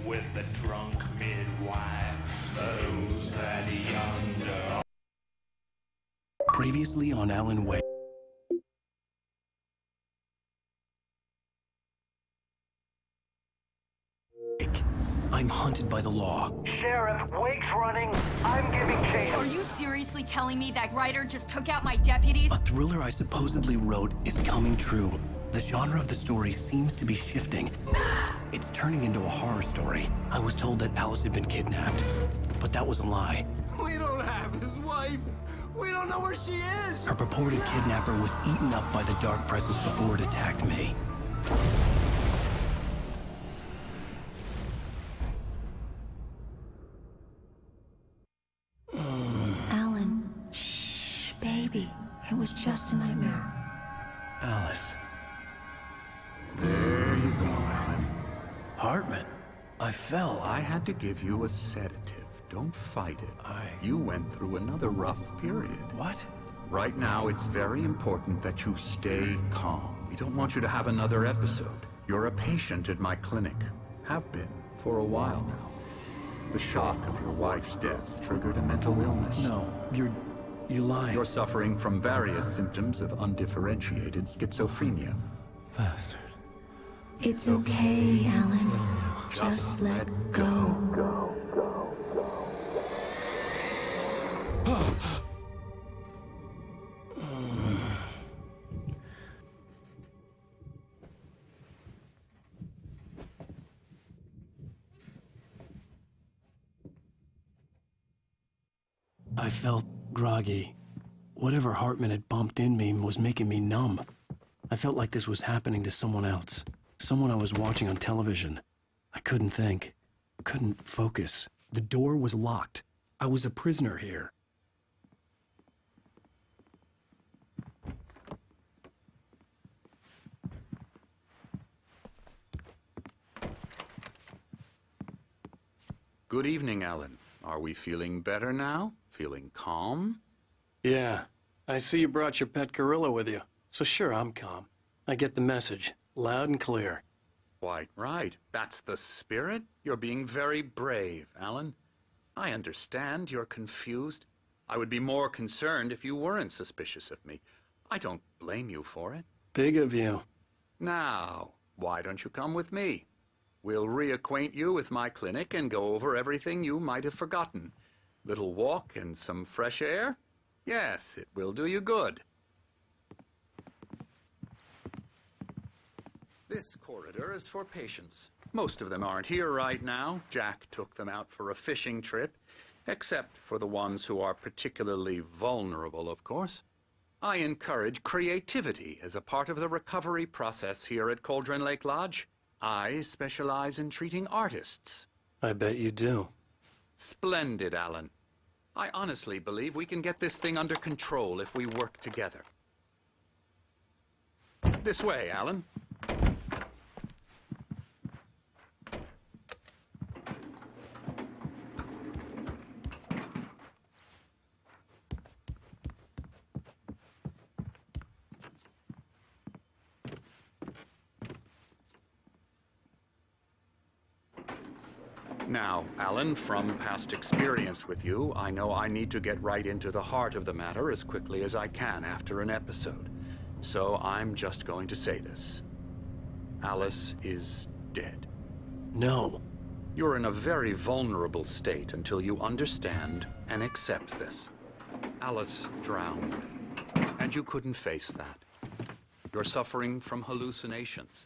with the drunk midwife. Who's that yonder? Previously on Alan Wake. I'm hunted by the law. Sheriff, Wake's running. I'm giving chase. Are you seriously telling me that writer just took out my deputies? A thriller I supposedly wrote is coming true. The genre of the story seems to be shifting. It's turning into a horror story. I was told that Alice had been kidnapped, but that was a lie. We don't have his wife. We don't know where she is. Her purported kidnapper was eaten up by the dark presence before it attacked me. Alan, shh, baby. It was just a nightmare. Alice. There you go, Alan. Hartman. I fell. I had to give you a sedative. Don't fight it. You went through another rough period. What? Right now, it's very important that you stay calm. We don't want you to have another episode. You're a patient at my clinic. Have been for a while now. The shock of your wife's death triggered a mental illness. No, you lie. You're suffering from various symptoms of undifferentiated schizophrenia. Bastard. It's okay, Alan. Just let go. I felt groggy. Whatever Hartman had bumped in me was making me numb. I felt like this was happening to someone else. Someone I was watching on television. I couldn't think. Couldn't focus. The door was locked. I was a prisoner here. Good evening, Alan. Are we feeling better now? Feeling calm? Yeah. I see you brought your pet gorilla with you. So sure, I'm calm. I get the message. Loud and clear. Quite right. That's the spirit. You're being very brave, Alan. I understand you're confused. I would be more concerned if you weren't suspicious of me. I don't blame you for it. Big of you. Now, why don't you come with me? We'll reacquaint you with my clinic and go over everything you might have forgotten. Little walk and some fresh air? Yes, it will do you good. This corridor is for patients. Most of them aren't here right now. Jack took them out for a fishing trip, except for the ones who are particularly vulnerable, of course. I encourage creativity as a part of the recovery process here at Cauldron Lake Lodge. I specialize in treating artists. I bet you do. Splendid, Alan. I honestly believe we can get this thing under control if we work together. This way, Alan. Now, Alan, from past experience with you, I know I need to get right into the heart of the matter as quickly as I can after an episode. So I'm just going to say this. Alice is dead. No. You're in a very vulnerable state until you understand and accept this. Alice drowned, and you couldn't face that. You're suffering from hallucinations,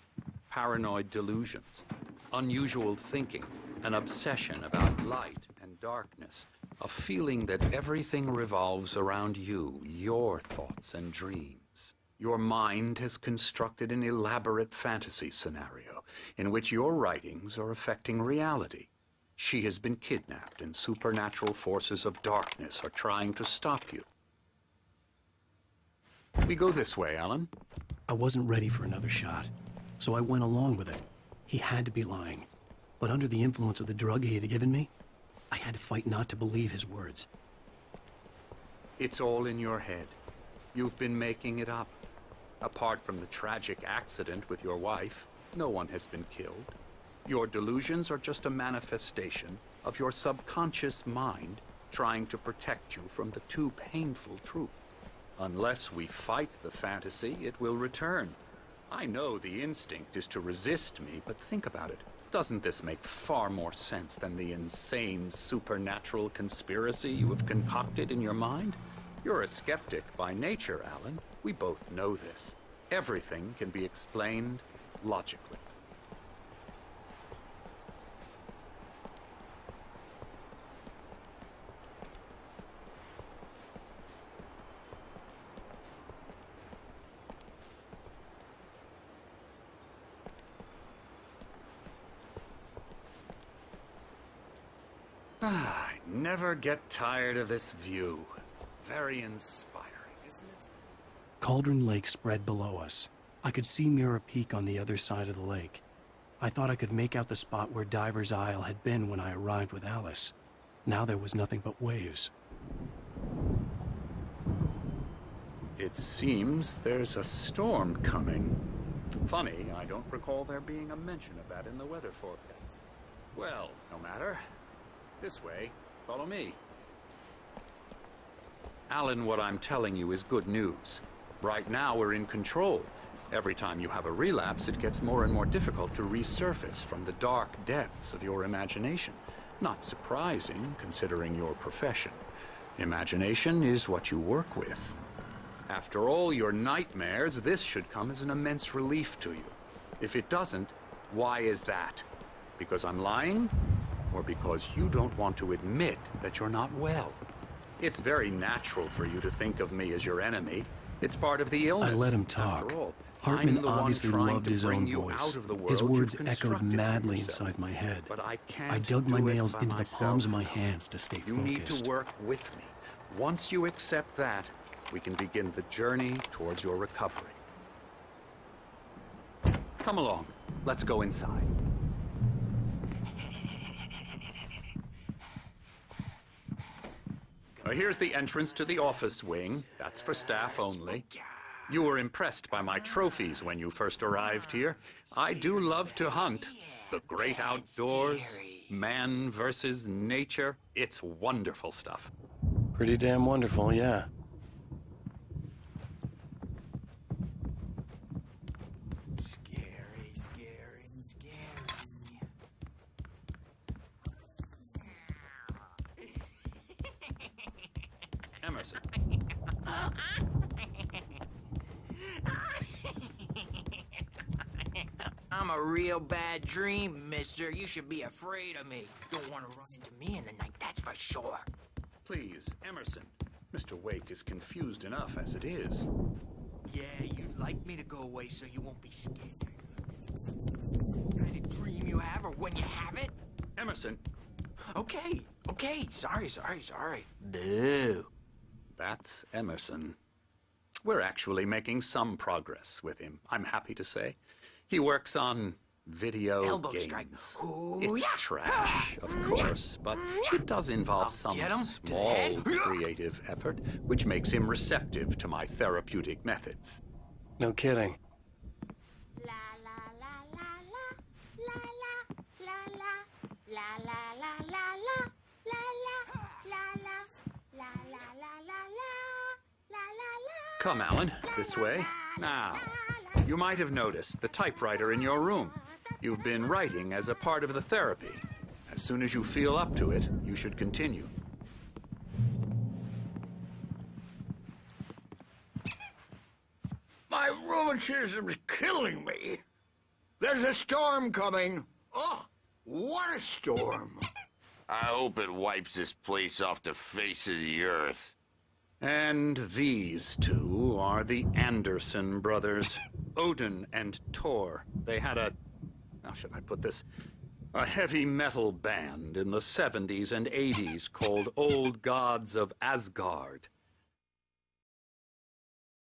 paranoid delusions, unusual thinking, an obsession about light and darkness, a feeling that everything revolves around you, your thoughts and dreams. Your mind has constructed an elaborate fantasy scenario in which your writings are affecting reality. She has been kidnapped and supernatural forces of darkness are trying to stop you. We go this way, Alan. I wasn't ready for another shot, so I went along with it. He had to be lying. But under the influence of the drug he had given me, I had to fight not to believe his words. It's all in your head. You've been making it up. Apart from the tragic accident with your wife, no one has been killed. Your delusions are just a manifestation of your subconscious mind trying to protect you from the too painful truth. Unless we fight the fantasy, it will return. I know the instinct is to resist me, but think about it. Doesn't this make far more sense than the insane supernatural conspiracy you have concocted in your mind? You're a skeptic by nature, Alan. We both know this. Everything can be explained logically. I never get tired of this view. Very inspiring, isn't it? Cauldron Lake spread below us. I could see Mirror Peak on the other side of the lake. I thought I could make out the spot where Diver's Isle had been when I arrived with Alice. Now there was nothing but waves. It seems there's a storm coming. Funny, I don't recall there being a mention of that in the weather forecast. Well, no matter. This way. Follow me. Alan, what I'm telling you is good news. Right now, we're in control. Every time you have a relapse, it gets more and more difficult to resurface from the dark depths of your imagination. Not surprising, considering your profession. Imagination is what you work with. After all your nightmares, this should come as an immense relief to you. If it doesn't, why is that? Because I'm lying? Or because you don't want to admit that you're not well? It's very natural for you to think of me as your enemy. It's part of the illness. I let him talk. After all, Hartman I'm the one obviously trying loved to his bring own you voice. out of the world His words you've echoed constructed for madly yourself. inside my head. But I can't I dug my do it nails by into the myself. palms of my hands to stay You focused. need to work with me. Once you accept that, we can begin the journey towards your recovery. Come along. Let's go inside. Here's the entrance to the office wing. That's for staff only. You were impressed by my trophies when you first arrived here. I do love to hunt. The great outdoors, man versus nature. It's wonderful stuff. Pretty damn wonderful, yeah. Scary, scary, scary. Emerson. I'm a real bad dream, mister. You should be afraid of me. Don't want to run into me in the night, that's for sure. Please, Emerson. Mr. Wake is confused enough as it is. Yeah, you'd like me to go away so you won't be scared. Kind of dream you have or when you have it? Emerson. Okay, sorry. Boo. That's Emerson. We're actually making some progress with him, I'm happy to say. He works on video Elbow games. strike. Ooh, It's yeah. trash, of course, but it does involve some get him to the small head. creative effort, which makes him receptive to my therapeutic methods. No kidding. La la la la la la la la la la la la la la la la la la la la. Come, Alan, this way. Now, you might have noticed the typewriter in your room. You've been writing as a part of the therapy. As soon as you feel up to it, you should continue. My rheumatism's killing me. There's a storm coming. Oh, what a storm. I hope it wipes this place off the face of the earth. And these two are the Anderson brothers, Odin and Tor. They had how should I put this? A heavy metal band in the 70s and 80s called Old Gods of Asgard.